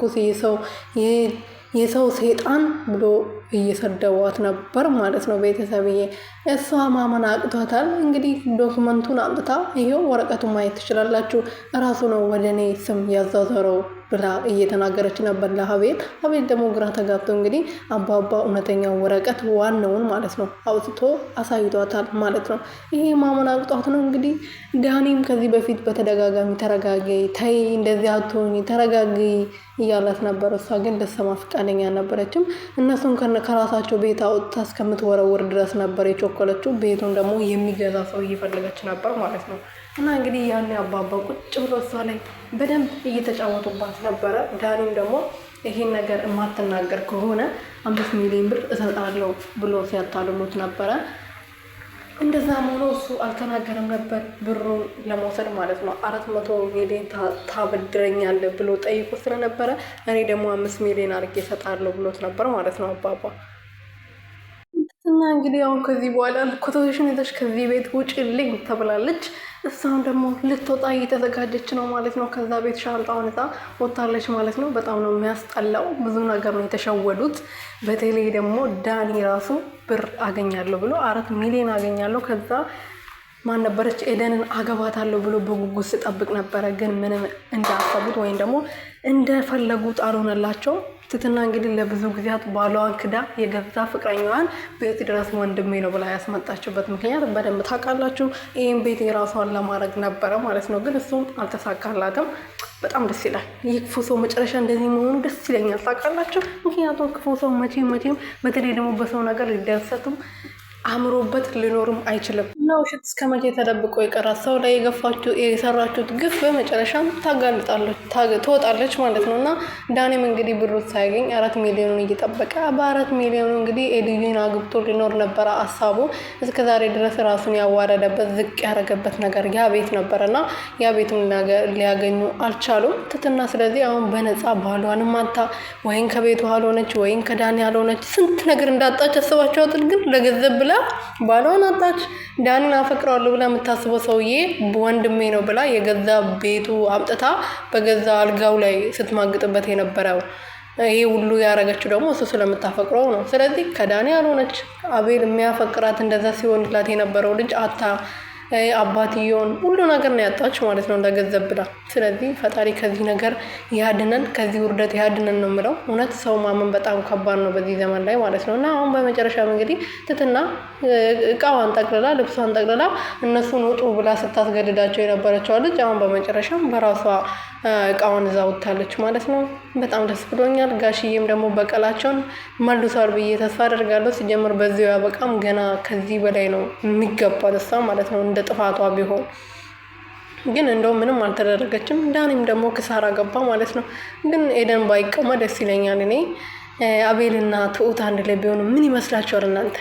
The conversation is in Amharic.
ኩስ የሰው ሰይጣን ብሎ እየሰደቧት ነበር ማለት ነው ቤተሰብዬ። እሷ ማመን አቅቷታል። እንግዲህ ዶክመንቱን አምጥታ ይሄው ወረቀቱን ማየት ትችላላችሁ። እራሱ ነው ወደ እኔ ስም ያዛዘረው ብላ እየተናገረች ነበር ለአቤል። አቤል ደግሞ ግራ ተጋብቶ እንግዲህ አባባ እውነተኛው ወረቀት ዋናውን ማለት ነው አውጥቶ አሳይቷታል ማለት ነው። ይሄ ማመን አቅቷት ነው እንግዲህ። ዳኒም ከዚህ በፊት በተደጋጋሚ ተረጋጊ፣ ተይ እንደዚህ አትሆኚ፣ ተረጋጊ እያላት ነበር። እሷ ግን ልትሰማ ፈቃደኛ አልነበረችም። እነሱን ከራሳቸው ቤት አውጥታ እስከምትወረውር ድረስ ነበር የቾኮለችው። ቤቱን ደግሞ የሚገዛ ሰው እየፈለገች ነበር ማለት ነው። እና እንግዲህ ያኔ አባባ ቁጭ ብሎ እሷ ላይ በደንብ እየተጫወቱባት ነበረ። ዳኒም ደግሞ ይሄን ነገር የማትናገር ከሆነ 5 ሚሊዮን ብር እሰጣለሁ ብሎ ሲያታልሉት ነበረ። እንደዛም ሆኖ እሱ አልተናገረም ነበር ብሩን ለመውሰድ ማለት ነው። 400 ሚሊዮን ታበድረኛለህ ብሎ ጠይቆ ስለነበረ እኔ ደግሞ 5 ሚሊዮን አድርጌ እሰጣለሁ ብሎት ነበር ማለት ነው አባባ። እና እንግዲህ አሁን ከዚህ በኋላ ኮቴሽን ይዘሽ ከዚህ ቤት ውጭልኝ ተብላለች። እሷም ደግሞ ልትወጣ እየተዘጋጀች ነው ማለት ነው። ከዛ ቤት ሻንጣውን ይዛ ወጣለች ማለት ነው። በጣም ነው የሚያስጠላው። ብዙ ነገር ነው የተሸወዱት። በተለይ ደግሞ ዳኒ ራሱ ብር አገኛለሁ ብሎ 4 ሚሊዮን አገኛለሁ ከዛ ማን ነበረች ኤደንን አገባታለሁ ብሎ በጉጉት ሲጠብቅ ነበረ። ግን ምንም እንዳሰቡት ወይም ደግሞ እንደፈለጉት አልሆነላቸው። ትትና እንግዲህ ለብዙ ጊዜያት ባሏን ክዳ የገዛ ፍቅረኛዋን ቤት ድረስ ወንድሜ ነው ብላ ያስመጣችበት ምክንያት በደንብ ታውቃላችሁ። ይህን ቤት የራሷን ለማድረግ ነበረ ማለት ነው። ግን እሱም አልተሳካላትም። በጣም ደስ ይላል። ይህ ክፉ ሰው መጨረሻ እንደዚህ መሆኑ ደስ ይለኛል ታውቃላችሁ። ምክንያቱም ክፉ ሰው መቼም በተለይ ደግሞ በሰው ነገር ሊደሰቱም አምሮበት ሊኖርም አይችልም። እና ውሸት እስከ መቼ ተደብቆ ይቀራል? ሰው ላይ የሰራችሁት ግፍ በመጨረሻም ትወጣለች ማለት ነው። እና ዳኒም እንግዲህ ብሩ ሳያገኝ 4 ሚሊዮኑን እየጠበቀ በ4 ሚሊዮኑ እንግዲህ ኤድዩን አግብቶ ሊኖር ነበረ ሀሳቡ። እስከ ዛሬ ድረስ ራሱን ያዋረደበት ዝቅ ያደረገበት ነገር ያ ቤት ነበረ እና ያ ቤቱን ሊያገኙ አልቻሉም ትትና። ስለዚህ አሁን በነፃ ባሏንም አታ ወይም ከቤቱ አልሆነች ወይም ከዳኒ አልሆነች ስንት ነገር እንዳጣች አስባችኋል። ግን ለገንዘብ ብላ ባሏን አጣች። ዳኒን አፈቅረዋለሁ ብላ የምታስበው ሰውዬ ወንድሜ ነው ብላ የገዛ ቤቱ አምጥታ በገዛ አልጋው ላይ ስትማግጥበት የነበረው ይሄ ሁሉ ያረገችው ደግሞ እሱ ስለምታፈቅረው ነው። ስለዚህ ከዳኒ አልሆነች። አቤል የሚያፈቅራት እንደዛ ሲሆንላት የነበረው ልጅ አታ አባትየውን ሁሉ ነገር ነው ያጣች ማለት ነው እንደገንዘብ ብላ። ስለዚህ ፈጣሪ ከዚህ ነገር ያድነን፣ ከዚህ ውርደት ያድነን ነው የምለው። እውነት ሰው ማመን በጣም ከባድ ነው በዚህ ዘመን ላይ ማለት ነው። እና አሁን በመጨረሻም እንግዲህ ትትና እቃዋን ጠቅልላ ልብሷን ጠቅልላ እነሱን ውጡ ብላ ስታስገድዳቸው የነበረችው ልጅ አሁን በመጨረሻም በራሷ እቃዋን እዛ ወጥታለች ማለት ነው። በጣም ደስ ብሎኛል። ጋሽዬም ደግሞ በቀላቸውን መልሷል ብዬ ተስፋ አደርጋለሁ። ሲጀምር በዚሁ ያበቃም፣ ገና ከዚህ በላይ ነው የሚገባ ደስታ ማለት ነው እንደ ጥፋቷ ቢሆን። ግን እንደው ምንም አልተደረገችም። ዳኒም ደግሞ ክሳራ ገባ ማለት ነው። ግን ኤደን ባይቀማ ደስ ይለኛል እኔ። አቤልና ትሁት አንድ ላይ ቢሆኑ ምን ይመስላችኋል እናንተ?